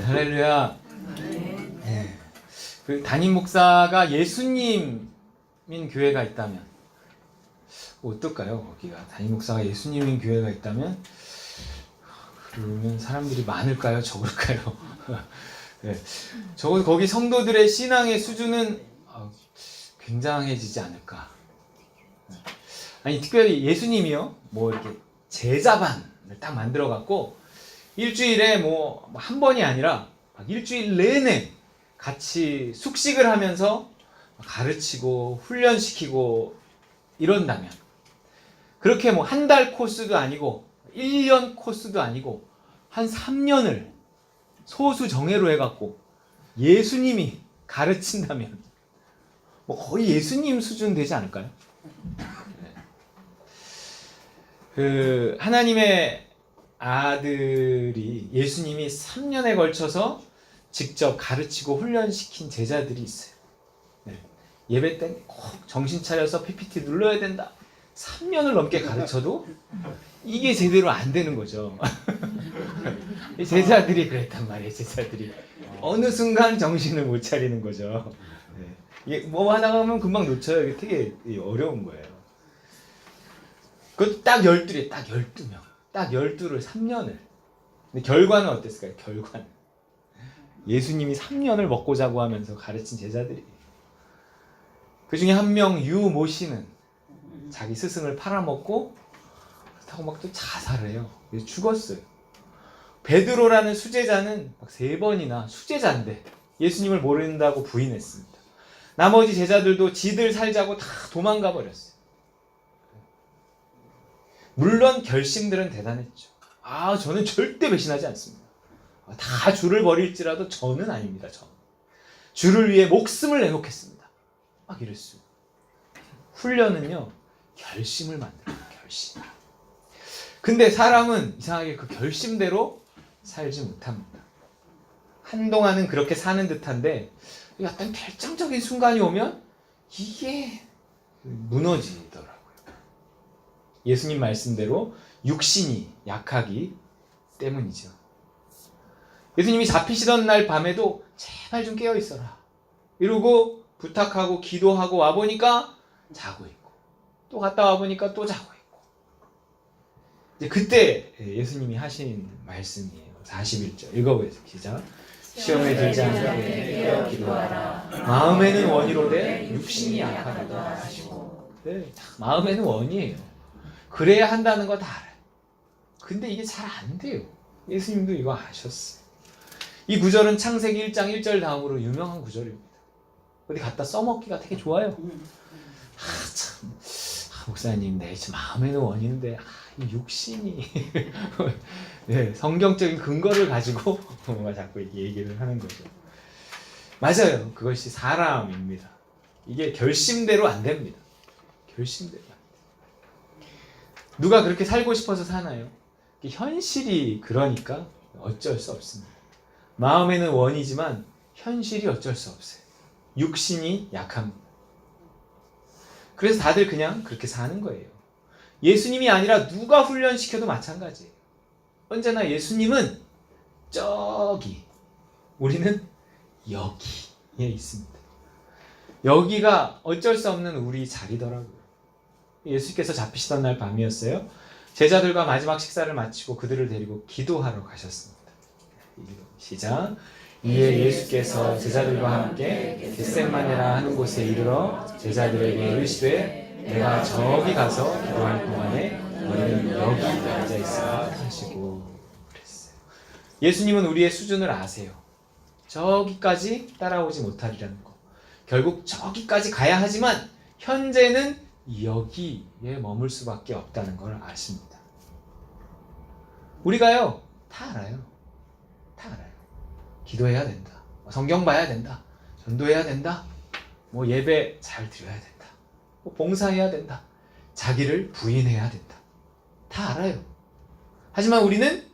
할렐루야. 네. 그 담임 목사가 예수님인 교회가 있다면 어떨까요? 거기가 담임 목사가 예수님인 교회가 있다면 그러면 사람들이 많을까요? 적을까요? 네. 적어도 거기 성도들의 신앙의 수준은 굉장해지지 않을까. 아니 특별히 예수님이요, 뭐 이렇게 제자반을 딱 만들어 갖고 일주일에 뭐 한 번이 아니라 막 일주일 내내 같이 숙식을 하면서 가르치고 훈련시키고 이런다면, 그렇게 뭐 한 달 코스도 아니고 1년 코스도 아니고 한 3년을 소수정예로 해갖고 예수님이 가르친다면 뭐 거의 예수님 수준 되지 않을까요? 그 하나님의 아들이 예수님이 3년에 걸쳐서 직접 가르치고 훈련시킨 제자들이 있어요. 네. 예배 때 꼭 정신 차려서 PPT 눌러야 된다. 3년을 넘게 가르쳐도 이게 제대로 안 되는 거죠. 제자들이 그랬단 말이에요. 제자들이 어느 순간 정신을 못 차리는 거죠. 네. 이게 뭐 하다가 하면 금방 놓쳐요. 이게 되게 어려운 거예요. 그것도 딱 12에 딱 12명. 딱 12를 3년을. 근데 결과는 어땠을까요? 결과는 예수님이 3년을 먹고 자고 하면서 가르친 제자들이, 그 중에 한 명 유모 씨는 자기 스승을 팔아먹고 그렇다고 막 또 자살을 해요. 그래서 죽었어요. 베드로라는 수제자는 막 3번이나, 수제자인데 예수님을 모른다고 부인했습니다. 나머지 제자들도 지들 살자고 다 도망가 버렸어요. 물론 결심들은 대단했죠. 저는 절대 배신하지 않습니다. 다 주를 버릴지라도 저는 아닙니다. 저는 주를 위해 목숨을 내놓겠습니다. 막 이랬어요. 훈련은요, 결심을 만들어요. 결심. 근데 사람은 이상하게 그 결심대로 살지 못합니다. 한동안은 그렇게 사는 듯한데 약간 결정적인 순간이 오면 이게 무너지더라고요. 예수님 말씀대로 육신이 약하기 때문이죠. 예수님이 잡히시던 날 밤에도 제발 좀 깨어 있어라 이러고 부탁하고 기도하고 와보니까 자고 있고, 또 갔다 와보니까 또 자고 있고. 이제 그때 예수님이 하신 말씀이에요. 41절 읽어보세요. 시작. 시험에 들지 않게 깨어 기도하라. 마음에는 원이로되 육신이 약하다고 하시고. 네, 마음에는 원이에요. 그래야 한다는 거 다 알아요. 근데 이게 잘 안 돼요. 예수님도 이거 아셨어요. 이 구절은 창세기 1장 1절 다음으로 유명한 구절입니다. 어디 갖다 써먹기가 되게 좋아요. 목사님, 내 마음에는 원인데 이 육신이 네, 성경적인 근거를 가지고 뭔가 자꾸 얘기를 하는 거죠. 맞아요. 그것이 사람입니다. 이게 결심대로 안 됩니다. 결심대로 안 됩니다. 누가 그렇게 살고 싶어서 사나요? 현실이 그러니까 어쩔 수 없습니다. 마음에는 원이지만 현실이 어쩔 수 없어요. 육신이 약합니다. 그래서 다들 그냥 그렇게 사는 거예요. 예수님이 아니라 누가 훈련시켜도 마찬가지예요. 언제나 예수님은 저기, 우리는 여기에 있습니다. 여기가 어쩔 수 없는 우리 자리더라고요. 예수께서 잡히시던 날 밤이었어요. 제자들과 마지막 식사를 마치고 그들을 데리고 기도하러 가셨습니다. 시작. 이에 예수께서 제자들과 함께 겟세마네라 하는 곳에 이르러 제자들에게 이르시되 내가 저기 가서 기도할 동안에 너희는 여기 앉아 있으라 하시고 그랬어요. 예수님은 우리의 수준을 아세요. 저기까지 따라오지 못하리라는 거. 결국 저기까지 가야 하지만 현재는 여기에 머물 수밖에 없다는 걸 아십니다. 우리가요, 다 알아요. 다 알아요. 기도해야 된다. 성경 봐야 된다. 전도해야 된다. 뭐 예배 잘 드려야 된다. 뭐 봉사해야 된다. 자기를 부인해야 된다. 다 알아요. 하지만 우리는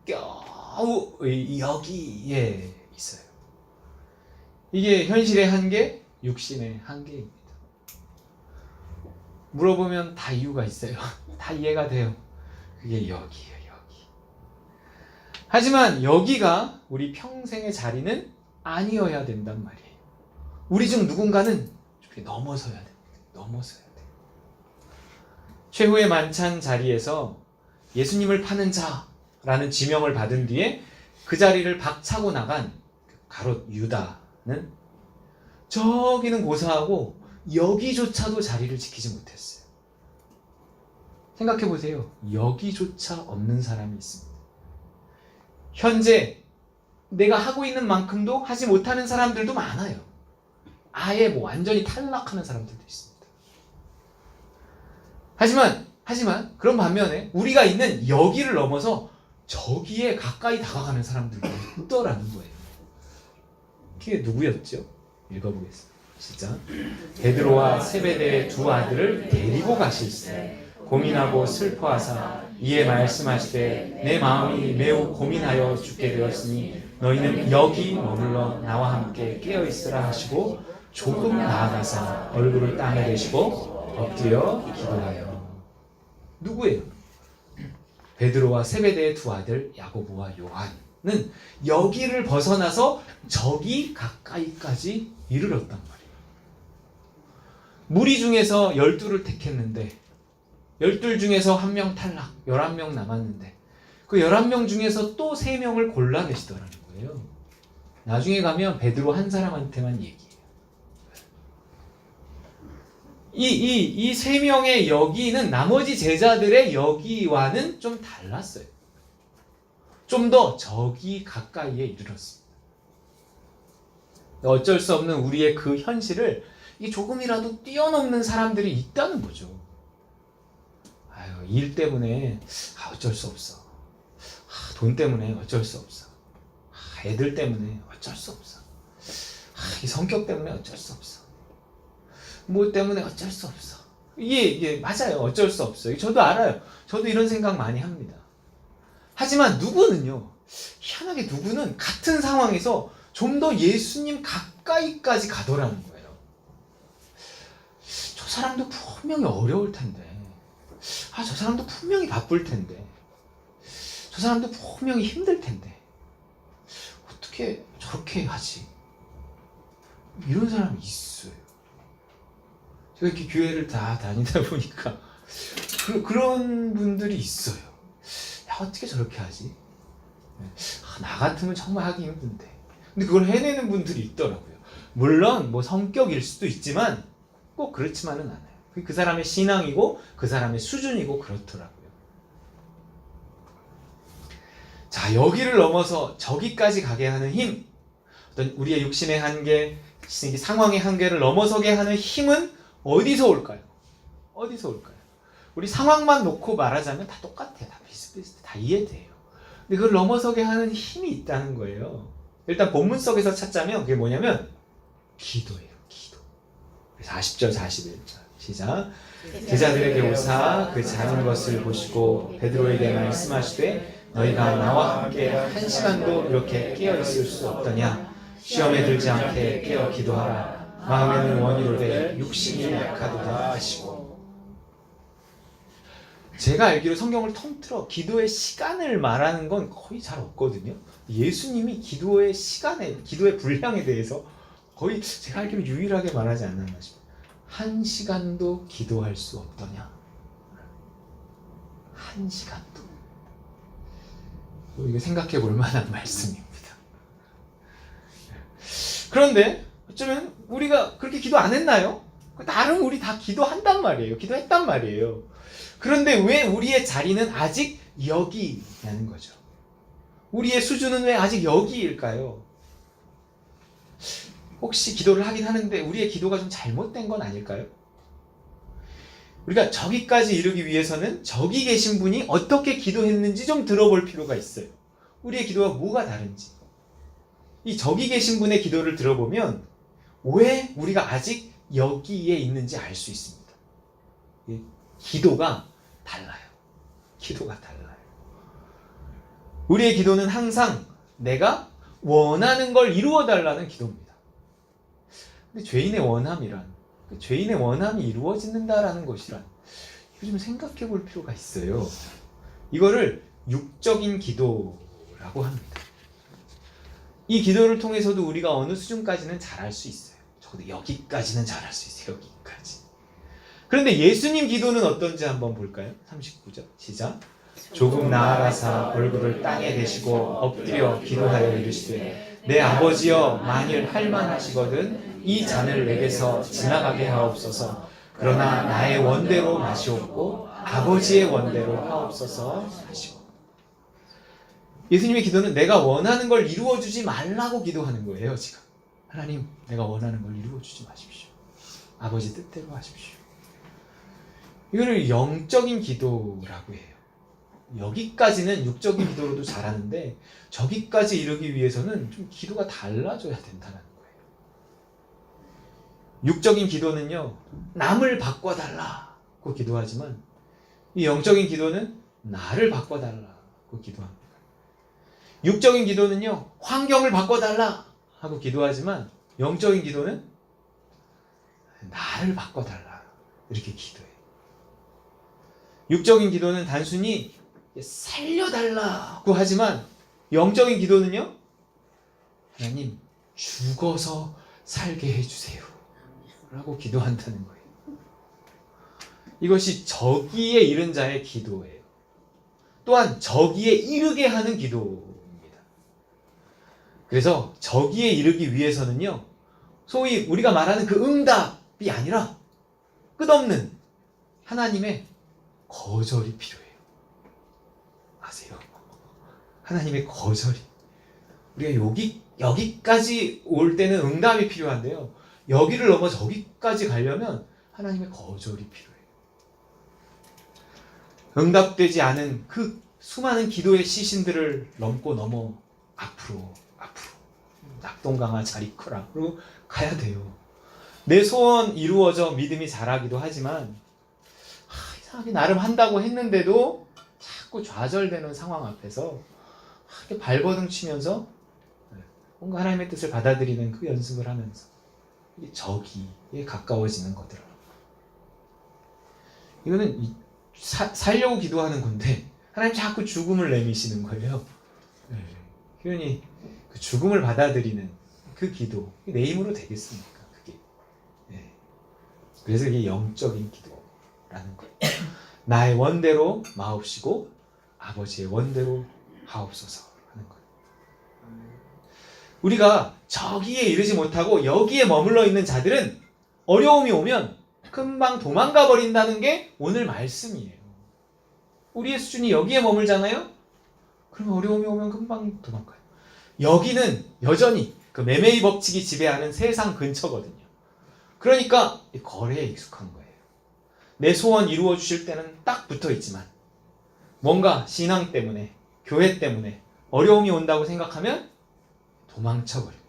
겨우 여기에 있어요. 이게 현실의 한계, 육신의 한계입니다. 물어보면 다 이유가 있어요. 다 이해가 돼요. 그게 여기예요. 여기. 하지만 여기가 우리 평생의 자리는 아니어야 된단 말이에요. 우리 중 누군가는 넘어서야 됩니다. 넘어서야 돼요. 최후의 만찬 자리에서 예수님을 파는 자라는 지명을 받은 뒤에 그 자리를 박차고 나간 가롯 유다는 저기는 고사하고 여기조차도 자리를 지키지 못했어요. 생각해 보세요. 여기조차 없는 사람이 있습니다. 현재 내가 하고 있는 만큼도 하지 못하는 사람들도 많아요. 아예 완전히 탈락하는 사람들도 있습니다. 하지만 그런 반면에 우리가 있는 여기를 넘어서 저기에 가까이 다가가는 사람들도 있더라는 거예요. 그게 누구였죠? 읽어보겠습니다. 시작. 베드로와 세베대의 두 아들을 데리고 가실세 고민하고 슬퍼하사 이에 말씀하시되 내 마음이 매우 고민하여 죽게 되었으니 너희는 여기 머물러 나와 함께 깨어있으라 하시고 조금 나아가사 얼굴을 땅에 대시고 엎드려 기도하여. 누구예요? 베드로와 세베대의 두 아들 야고보와 요한은 여기를 벗어나서 저기 가까이까지 이르렀단 말이에요. 무리 중에서 12를 택했는데 12 중에서 1명 탈락, 11명 남았는데 그 11명 중에서 또 3명을 골라내시더라는 거예요. 나중에 가면 베드로 한 사람한테만 얘기해요. 이 3명의 여기는 나머지 제자들의 여기와는 좀 달랐어요. 좀 더 저기 가까이에 이르렀습니다. 어쩔 수 없는 우리의 그 현실을 조금이라도 뛰어넘는 사람들이 있다는 거죠. 일 때문에 어쩔 수 없어. 돈 때문에 어쩔 수 없어. 애들 때문에 어쩔 수 없어. 이 성격 때문에 어쩔 수 없어. 뭐 때문에 어쩔 수 없어. 이게 맞아요. 어쩔 수 없어요. 저도 알아요. 저도 이런 생각 많이 합니다. 하지만 누구는요. 희한하게 누구는 같은 상황에서 좀 더 예수님 가까이까지 가더라는 거예요. 저 사람도 분명히 어려울 텐데. 저 사람도 분명히 바쁠 텐데. 저 사람도 분명히 힘들 텐데. 어떻게 저렇게 하지? 이런 사람이 있어요. 제가 이렇게 교회를 다 다니다 보니까 그런 분들이 있어요. 어떻게 저렇게 하지? 나 같으면 정말 하기 힘든데. 근데 그걸 해내는 분들이 있더라고요. 물론 뭐 성격일 수도 있지만 꼭 그렇지만은 않아요. 그 사람의 신앙이고 그 사람의 수준이고 그렇더라고요. 자, 여기를 넘어서 저기까지 가게 하는 힘, 어떤 우리의 육신의 한계, 상황의 한계를 넘어서게 하는 힘은 어디서 올까요? 어디서 올까요? 우리 상황만 놓고 말하자면 다 똑같아요. 다 비슷비슷해. 다 이해돼요. 근데 그걸 넘어서게 하는 힘이 있다는 거예요. 일단 본문 속에서 찾자면 그게 뭐냐면 기도예요. 기도. 40절 41절 시작. 제자들에게 오사 그 작은 것을 보시고 베드로에게 말씀하시되 너희가 나와 함께 1시간도 이렇게 깨어있을 수 없더냐. 시험에 들지 않게 깨어 기도하라. 마음에는 원이로되 육신이 약하도다 하시고. 제가 알기로 성경을 통틀어 기도의 시간을 말하는 건 거의 잘 없거든요. 예수님이 기도의 시간에, 기도의 분량에 대해서 거의 제가 알기로 유일하게 말하지 않았나 싶어요. 1시간도 기도할 수 없더냐. 1시간도. 이거 생각해 볼 만한 말씀입니다. 그런데 어쩌면 우리가 그렇게 기도 안 했나요? 나름 우리 다 기도한단 말이에요. 기도했단 말이에요. 그런데 왜 우리의 자리는 아직 여기냐는 거죠. 우리의 수준은 왜 아직 여기일까요? 혹시 기도를 하긴 하는데 우리의 기도가 좀 잘못된 건 아닐까요? 우리가 저기까지 이르기 위해서는 저기 계신 분이 어떻게 기도했는지 좀 들어볼 필요가 있어요. 우리의 기도가 뭐가 다른지. 이 저기 계신 분의 기도를 들어보면 왜 우리가 아직 여기에 있는지 알 수 있습니다. 기도가 달라요. 기도가 달라요. 우리의 기도는 항상 내가 원하는 걸 이루어 달라는 기도입니다. 근데 죄인의 원함이란, 죄인의 원함이 이루어진다라는 것이란, 이거 좀 생각해 볼 필요가 있어요. 이거를 육적인 기도를 기도라고 합니다. 이 기도를 통해서도 우리가 어느 수준까지는 잘할 수 있어요. 적어도 여기까지는 잘할 수 있어요. 여기까지. 그런데 예수님 기도는 어떤지 한번 볼까요? 39절 시작. 조금 나아가사 얼굴을 땅에 대시고 엎드려 기도하여 이르시되 내 아버지여 만일 할만하시거든 이 잔을 내게서 지나가게 하옵소서. 그러나 나의 원대로 마시옵고 아버지의 원대로 하옵소서 하시고. 예수님의 기도는 내가 원하는 걸 이루어주지 말라고 기도하는 거예요. 지금 하나님, 내가 원하는 걸 이루어주지 마십시오. 아버지 뜻대로 하십시오. 이거를 영적인 기도라고 해요. 여기까지는 육적인 기도로도 잘하는데 저기까지 이르기 위해서는 좀 기도가 달라져야 된다는 거예요. 육적인 기도는요, 남을 바꿔달라고 기도하지만 이 영적인 기도는 나를 바꿔달라고 기도합니다. 육적인 기도는요, 환경을 바꿔달라 하고 기도하지만 영적인 기도는 나를 바꿔달라 이렇게 기도해요. 육적인 기도는 단순히 살려달라고 하지만 영적인 기도는요, 하나님 죽어서 살게 해주세요 라고 기도한다는 거예요. 이것이 저기에 이른 자의 기도예요. 또한 저기에 이르게 하는 기도입니다. 그래서 저기에 이르기 위해서는요, 소위 우리가 말하는 그 응답이 아니라 끝없는 하나님의 거절이 필요해요. 아세요? 하나님의 거절이. 우리가 여기까지 올 때는 응답이 필요한데요, 여기를 넘어 저기까지 가려면 하나님의 거절이 필요해요. 응답되지 않은 그 수많은 기도의 시신들을 넘고 넘어 앞으로 낙동강아 잘 이끌어라 그리고 가야 돼요. 내 소원 이루어져 믿음이 자라기도 하지만 이상하게 나름 한다고 했는데도 자꾸 좌절되는 상황 앞에서 이렇게 발버둥 치면서 뭔가 하나님의 뜻을 받아들이는 그 연습을 하면서 저기에 가까워지는 거더라. 이거는 살려고 기도하는 건데 하나님 자꾸 죽음을 내미시는 거예요. 그러니 그 죽음을 받아들이는 그 기도, 내 힘으로 되겠습니까? 그게. 그래서 이게 영적인 기도라는 거예요. 나의 원대로 마옵시고 아버지의 원대로 하옵소서 하는 거예요. 우리가 저기에 이르지 못하고 여기에 머물러 있는 자들은 어려움이 오면 금방 도망가 버린다는 게 오늘 말씀이에요. 우리의 수준이 여기에 머물잖아요? 그럼 어려움이 오면 금방 도망가요. 여기는 여전히 그 매매의 법칙이 지배하는 세상 근처거든요. 그러니까 거래에 익숙한 거예요. 내 소원 이루어 주실 때는 딱 붙어 있지만 뭔가 신앙 때문에, 교회 때문에 어려움이 온다고 생각하면 도망쳐 버립니다.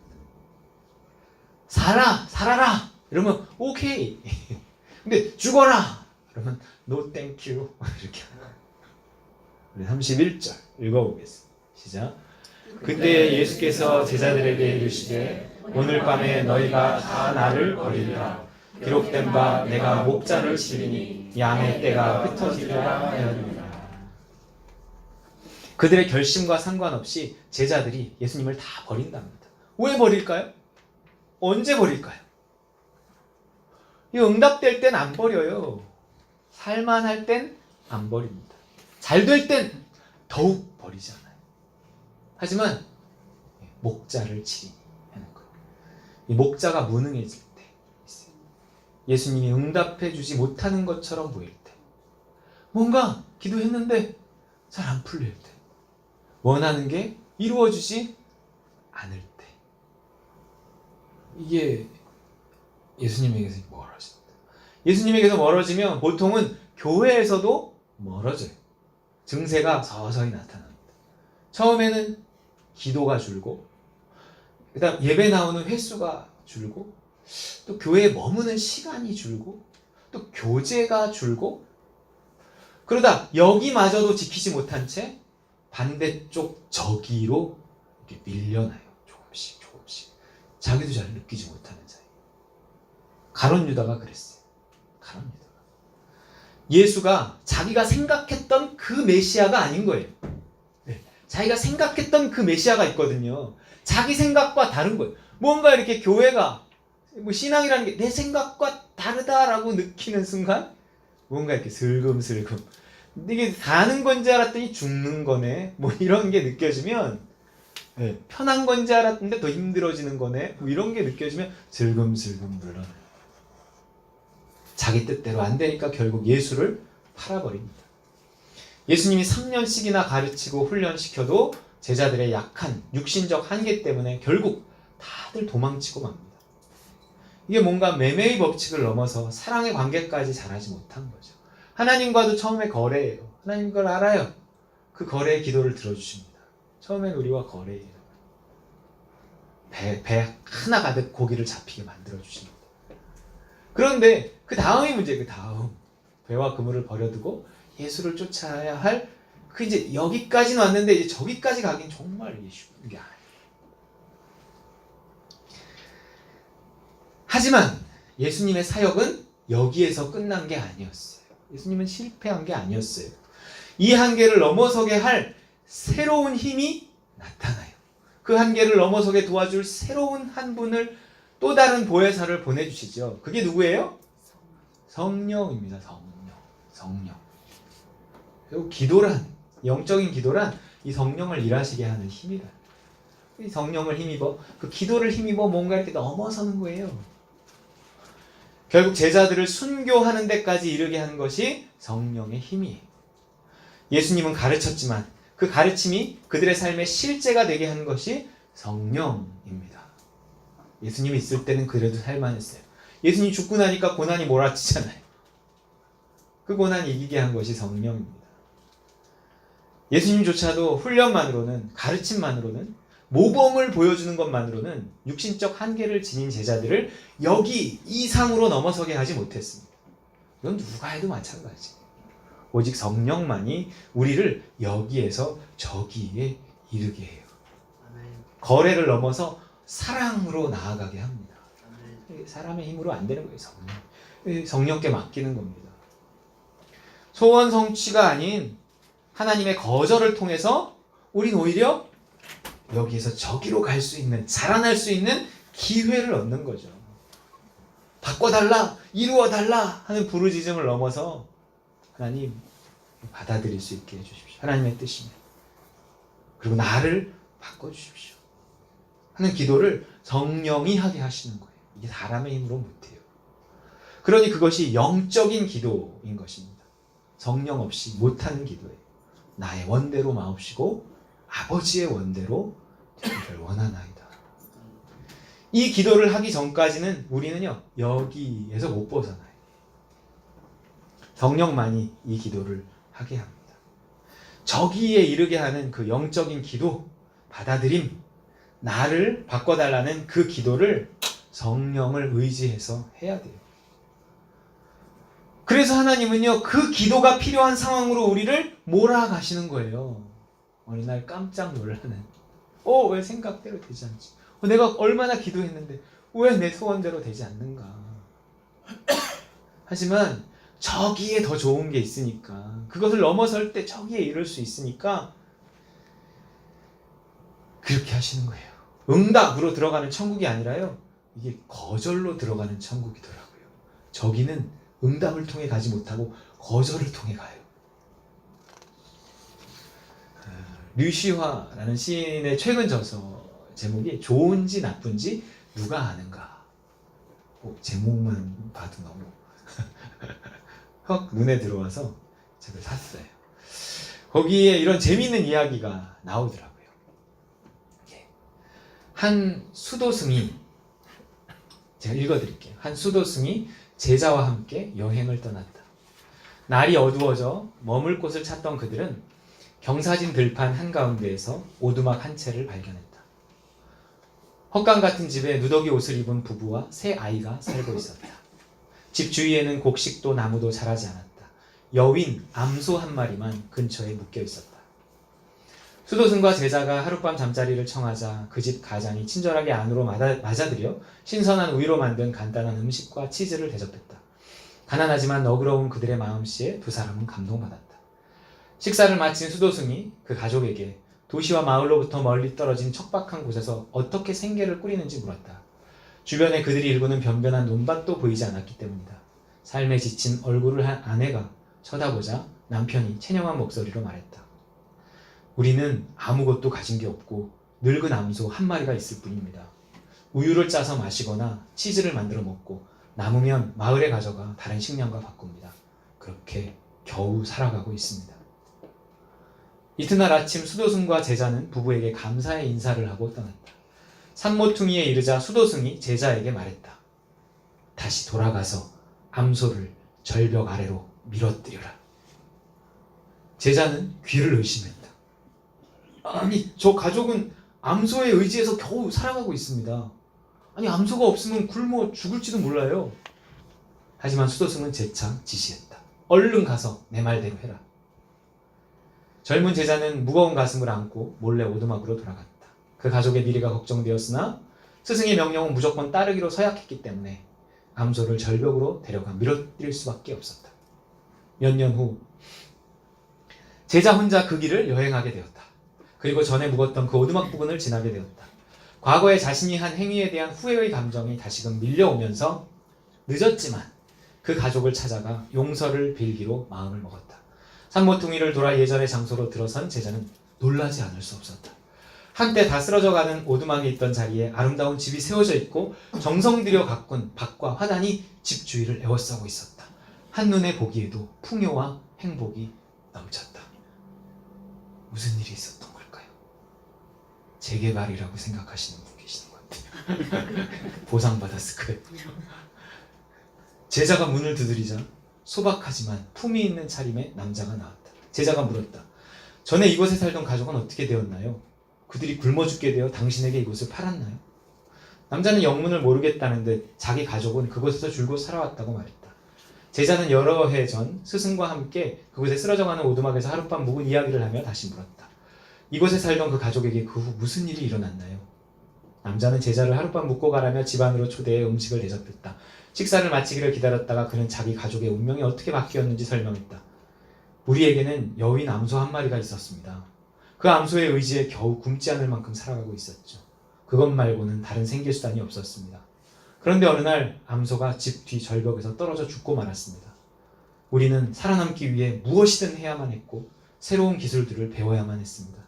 살아라 이러면 오케이. 근데 죽어라 그러면 no thank you 이렇게. 우리 31절 읽어보겠습니다. 시작. 그때 예수께서 제자들에게 이르시되 오늘 밤에 너희가 다 나를 버리리라. 기록된 바 내가 목자를 치리니 양의 떼가 흩어지리라 하였느니라. 그들의 결심과 상관없이 제자들이 예수님을 다 버린답니다. 왜 버릴까요? 언제 버릴까요? 이 응답될 땐 안 버려요. 살만할 땐 안 버립니다. 잘 될 땐 더욱 버리지 않아요. 하지만 목자를 치리니 하는 거예요. 이 목자가 무능해질 때, 예수님이 응답해 주지 못하는 것처럼 보일 때, 뭔가 기도했는데 잘 안 풀릴 때, 원하는 게 이루어지지 않을 때, 이게 예수님에게서 멀어집니다. 예수님에게서 멀어지면 보통은 교회에서도 멀어져요. 증세가 서서히 나타납니다. 처음에는 기도가 줄고, 그 다음 예배 나오는 횟수가 줄고, 또 교회에 머무는 시간이 줄고, 또 교제가 줄고, 그러다 여기마저도 지키지 못한 채 반대쪽 저기로 이렇게 밀려나요. 조금씩. 자기도 잘 느끼지 못하는 사이. 가룟 유다가 그랬어요. 가룟 유다가. 예수가 자기가 생각했던 그 메시아가 아닌 거예요. 자기가 생각했던 그 메시아가 있거든요. 자기 생각과 다른 거예요. 뭔가 이렇게 교회가 뭐 신앙이라는 게 내 생각과 다르다라고 느끼는 순간 뭔가 이렇게 슬금슬금 이게 사는 건지 알았더니 죽는 거네 뭐 이런 게 느껴지면 네, 편한 건지 알았는데 더 힘들어지는 거네 뭐 이런 게 느껴지면 슬금슬금 물러나요. 자기 뜻대로 안 되니까 결국 예수를 팔아버립니다. 예수님이 3년씩이나 가르치고 훈련시켜도 제자들의 약한 육신적 한계 때문에 결국 다들 도망치고 맙니다. 이게 뭔가 매매의 법칙을 넘어서 사랑의 관계까지 잘하지 못한 거죠. 하나님과도 처음에 거래예요. 하나님 걸 알아요. 그 거래의 기도를 들어주십니다. 처음엔 우리와 거래예요. 배 하나 가득 고기를 잡히게 만들어주십니다. 그런데 그 다음이 문제예요. 그 다음 배와 그물을 버려두고 예수를 쫓아야 할 그 이제 여기까지는 왔는데 이제 저기까지 가긴 정말 쉬운 게 아니에요. 하지만 예수님의 사역은 여기에서 끝난 게 아니었어요. 예수님은 실패한 게 아니었어요. 이 한계를 넘어서게 할 새로운 힘이 나타나요. 그 한계를 넘어서게 도와줄 새로운 한 분을 또 다른 보혜사를 보내주시죠. 그게 누구예요? 성령입니다. 성령. 그리고 기도란, 영적인 기도란 이 성령을 일하시게 하는 힘이다. 이 성령을 힘입어, 그 기도를 힘입어 뭔가 이렇게 넘어서는 거예요. 결국 제자들을 순교하는 데까지 이르게 하는 것이 성령의 힘이에요. 예수님은 가르쳤지만 그 가르침이 그들의 삶의 실제가 되게 하는 것이 성령입니다. 예수님이 있을 때는 그래도 살만했어요. 예수님 죽고 나니까 고난이 몰아치잖아요. 그 고난 이기게 한 것이 성령입니다. 예수님조차도 훈련만으로는, 가르침만으로는, 모범을 보여주는 것만으로는 육신적 한계를 지닌 제자들을 여기 이상으로 넘어서게 하지 못했습니다. 이건 누가 해도 마찬가지. 오직 성령만이 우리를 여기에서 저기에 이르게 해요. 거래를 넘어서 사랑으로 나아가게 합니다. 사람의 힘으로 안 되는 거예요. 성령께 맡기는 겁니다. 소원 성취가 아닌 하나님의 거절을 통해서 우린 오히려 여기에서 저기로 갈 수 있는, 자라날 수 있는 기회를 얻는 거죠. 바꿔달라, 이루어달라 하는 부르짖음을 넘어서 하나님 받아들일 수 있게 해주십시오. 하나님의 뜻이면. 그리고 나를 바꿔주십시오 하는 기도를 성령이 하게 하시는 거예요. 이게 사람의 힘으로 못해요. 그러니 그것이 영적인 기도인 것입니다. 성령 없이 못하는 기도예요. 나의 원대로 마옵시고 아버지의 원대로 되기를 원하나이다. 이 기도를 하기 전까지는 우리는요 여기에서 못 벗어나요. 성령만이 이 기도를 하게 합니다. 저기에 이르게 하는 그 영적인 기도, 받아들임, 나를 바꿔달라는 그 기도를 성령을 의지해서 해야 돼요. 그래서 하나님은요 그 기도가 필요한 상황으로 우리를 몰아가시는 거예요. 어느 날 깜짝 놀라는, 왜 생각대로 되지 않지? 내가 얼마나 기도했는데 왜 내 소원대로 되지 않는가? 하지만 저기에 더 좋은 게 있으니까, 그것을 넘어설 때 저기에 이룰 수 있으니까 그렇게 하시는 거예요. 응답으로 들어가는 천국이 아니라요, 이게 거절로 들어가는 천국이더라고요. 저기는 응답을 통해 가지 못하고 거절을 통해 가요. 류시화라는 시인의 최근 저서 제목이 좋은지 나쁜지 누가 아는가. 제목만 봐도 너무 확 눈에 들어와서 책을 샀어요. 거기에 이런 재미있는 이야기가 나오더라고요. 한 수도승이, 제가 읽어드릴게요. 한 수도승이 제자와 함께 여행을 떠났다. 날이 어두워져 머물 곳을 찾던 그들은 경사진 들판 한가운데에서 오두막 한 채를 발견했다. 헛간 같은 집에 누더기 옷을 입은 부부와 세 아이가 살고 있었다. 집 주위에는 곡식도 나무도 자라지 않았다. 여윈, 암소 한 마리만 근처에 묶여 있었다. 수도승과 제자가 하룻밤 잠자리를 청하자 그 집 가장이 친절하게 안으로 맞아들여 신선한 우유로 만든 간단한 음식과 치즈를 대접했다. 가난하지만 너그러운 그들의 마음씨에 두 사람은 감동받았다. 식사를 마친 수도승이 그 가족에게 도시와 마을로부터 멀리 떨어진 척박한 곳에서 어떻게 생계를 꾸리는지 물었다. 주변에 그들이 일구는 변변한 논밭도 보이지 않았기 때문이다. 삶에 지친 얼굴을 한 아내가 쳐다보자 남편이 체념한 목소리로 말했다. 우리는 아무것도 가진 게 없고 늙은 암소 한 마리가 있을 뿐입니다. 우유를 짜서 마시거나 치즈를 만들어 먹고 남으면 마을에 가져가 다른 식량과 바꿉니다. 그렇게 겨우 살아가고 있습니다. 이튿날 아침 수도승과 제자는 부부에게 감사의 인사를 하고 떠났다. 산모퉁이에 이르자 수도승이 제자에게 말했다. 다시 돌아가서 암소를 절벽 아래로 밀어뜨려라. 제자는 귀를 의심했다. 아니, 저 가족은 암소에 의지해서 겨우 살아가고 있습니다. 아니, 암소가 없으면 굶어 죽을지도 몰라요. 하지만 수도승은 재차 지시했다. 얼른 가서 내 말대로 해라. 젊은 제자는 무거운 가슴을 안고 몰래 오두막으로 돌아갔다. 그 가족의 미래가 걱정되었으나 스승의 명령은 무조건 따르기로 서약했기 때문에 암소를 절벽으로 데려가 밀어뜨릴 수밖에 없었다. 몇 년 후 제자 혼자 그 길을 여행하게 되었다. 그리고 전에 묵었던 그 오두막 부근을 지나게 되었다. 과거에 자신이 한 행위에 대한 후회의 감정이 다시금 밀려오면서 늦었지만 그 가족을 찾아가 용서를 빌기로 마음을 먹었다. 산모퉁이를 돌아 예전의 장소로 들어선 제자는 놀라지 않을 수 없었다. 한때 다 쓰러져가는 오두막이 있던 자리에 아름다운 집이 세워져 있고 정성 들여 가꾼 밭과 화단이 집 주위를 에워싸고 있었다. 한눈에 보기에도 풍요와 행복이 넘쳤다. 무슨 일이 있었던 걸까요? 재개발이라고 생각하시는 분 계시는 것 같아요. 보상받았을 거예요. 제자가 문을 두드리자 소박하지만 품위 있는 차림의 남자가 나왔다. 제자가 물었다. 전에 이곳에 살던 가족은 어떻게 되었나요? 그들이 굶어 죽게 되어 당신에게 이곳을 팔았나요? 남자는 영문을 모르겠다는 듯 자기 가족은 그곳에서 줄곧 살아왔다고 말했다. 제자는 여러 해 전 스승과 함께 그곳에 쓰러져가는 오두막에서 하룻밤 묵은 이야기를 하며 다시 물었다. 이곳에 살던 그 가족에게 그 후 무슨 일이 일어났나요? 남자는 제자를 하룻밤 묵고 가라며 집 안으로 초대해 음식을 대접했다. 식사를 마치기를 기다렸다가 그는 자기 가족의 운명이 어떻게 바뀌었는지 설명했다. 우리에게는 여윈 암소 한 마리가 있었습니다. 그 암소의 의지에 겨우 굶지 않을 만큼 살아가고 있었죠. 그것 말고는 다른 생계수단이 없었습니다. 그런데 어느 날 암소가 집 뒤 절벽에서 떨어져 죽고 말았습니다. 우리는 살아남기 위해 무엇이든 해야만 했고 새로운 기술들을 배워야만 했습니다.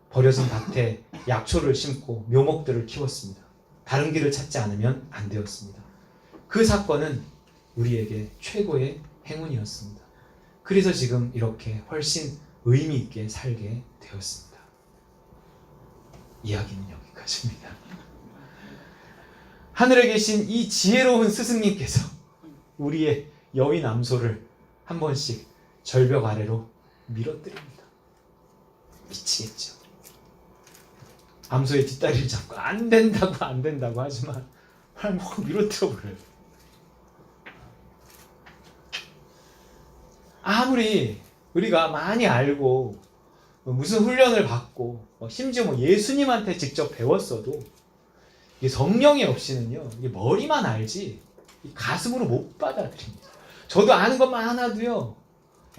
버려진 밭에 약초를 심고 묘목들을 키웠습니다. 다른 길을 찾지 않으면 안 되었습니다. 그 사건은 우리에게 최고의 행운이었습니다. 그래서 지금 이렇게 훨씬 의미 있게 살게 되었습니다. 이야기는 여기까지입니다. 하늘에 계신 이 지혜로운 스승님께서 우리의 여인 암소를 한 번씩 절벽 아래로 밀어뜨립니다. 미치겠죠. 암소의 뒷다리를 잡고 안 된다고 하지만 확 밀어뜨려버려요. 아무리 우리가 많이 알고 무슨 훈련을 받고 심지어 예수님한테 직접 배웠어도 이게 성령이 없이는요, 이게 머리만 알지 가슴으로 못 받아들입니다. 저도 아는 것만 하나도요,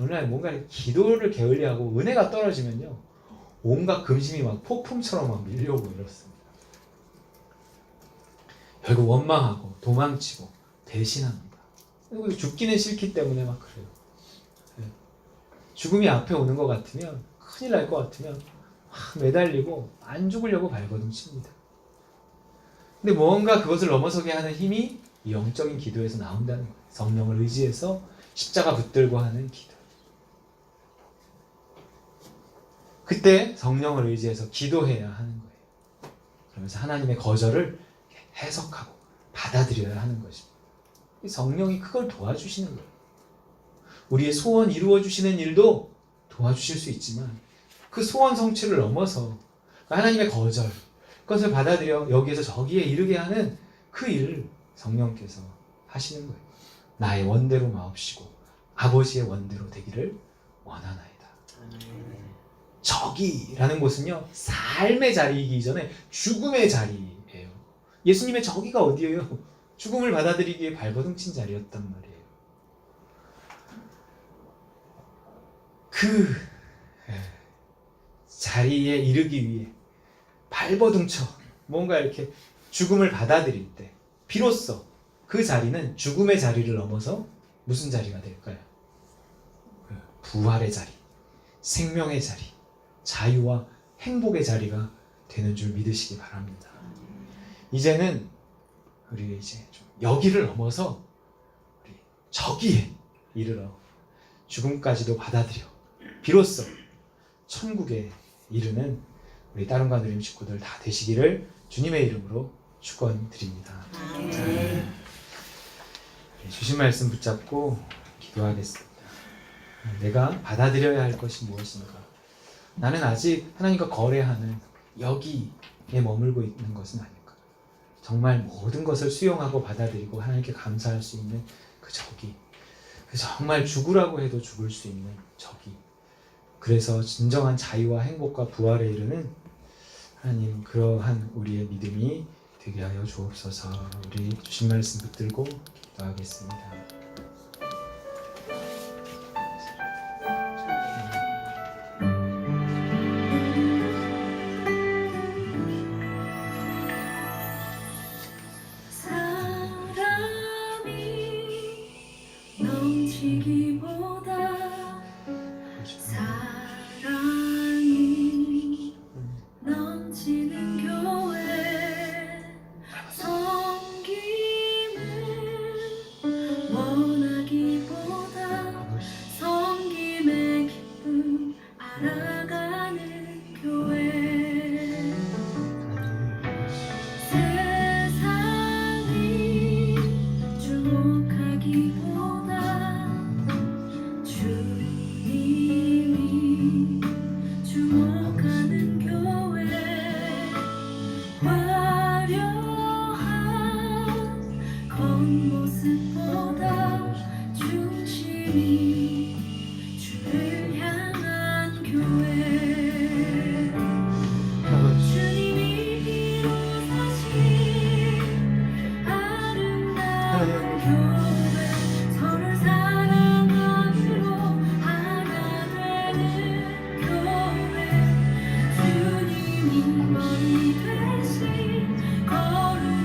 어느 날 뭔가 기도를 게을리하고 은혜가 떨어지면요, 온갖 근심이 막 폭풍처럼 막 밀려오고 이렇습니다. 결국 원망하고 도망치고 배신합니다. 그리고 죽기는 싫기 때문에 막 그래요. 죽음이 앞에 오는 것 같으면, 큰일 날 것 같으면 막 매달리고 안 죽으려고 발버둥 칩니다. 근데 뭔가 그것을 넘어서게 하는 힘이 이 영적인 기도에서 나온다는 거예요. 성령을 의지해서 십자가 붙들고 하는 기도. 그때 성령을 의지해서 기도해야 하는 거예요. 그러면서 하나님의 거절을 해석하고 받아들여야 하는 것입니다. 성령이 그걸 도와주시는 거예요. 우리의 소원 이루어주시는 일도 도와주실 수 있지만 그 소원 성취를 넘어서 하나님의 거절, 그것을 받아들여 여기에서 저기에 이르게 하는 그 일을 성령께서 하시는 거예요. 나의 원대로 마옵시고 아버지의 원대로 되기를 원하나이다. 저기라는 곳은요, 삶의 자리이기 전에 죽음의 자리예요. 예수님의 저기가 어디예요? 죽음을 받아들이기에 발버둥 친 자리였단 말이에요. 자리에 이르기 위해 발버둥쳐 뭔가 이렇게 죽음을 받아들일 때 비로소 그 자리는 죽음의 자리를 넘어서 무슨 자리가 될까요? 부활의 자리, 생명의 자리, 자유와 행복의 자리가 되는 줄 믿으시기 바랍니다. 이제는 우리 이제 좀 여기를 넘어서 우리 저기에 이르러 죽음까지도 받아들여 비로소 천국에 이르는 우리 따릉과 누림 식구들 다 되시기를 주님의 이름으로 축원드립니다. 주신 말씀 붙잡고 기도하겠습니다. 내가 받아들여야 할 것이 무엇인가? 나는 아직 하나님과 거래하는 여기에 머물고 있는 것은 아닐까? 정말 모든 것을 수용하고 받아들이고 하나님께 감사할 수 있는 그 저기, 그 정말 죽으라고 해도 죽을 수 있는 저기, 그래서 진정한 자유와 행복과 부활에 이르는 하나님, 그러한 우리의 믿음이 되게 하여 주옵소서. 우리 주신 말씀 붙들고 기도하겠습니다. 넘치기보다 사랑이 넘치는 교회, 섬김을 원하기보다 섬김의 기쁨 알아가는 교회, 세상이 주목하기보다 주님이 주목하는 교회, 화려한 겉모습보다 중심이 주를 향한 교회, 주님이 비로사신 아름다운 교회, 서로를 사랑함으로 하나 되는 교회, 주님이 머리 되신 거룩한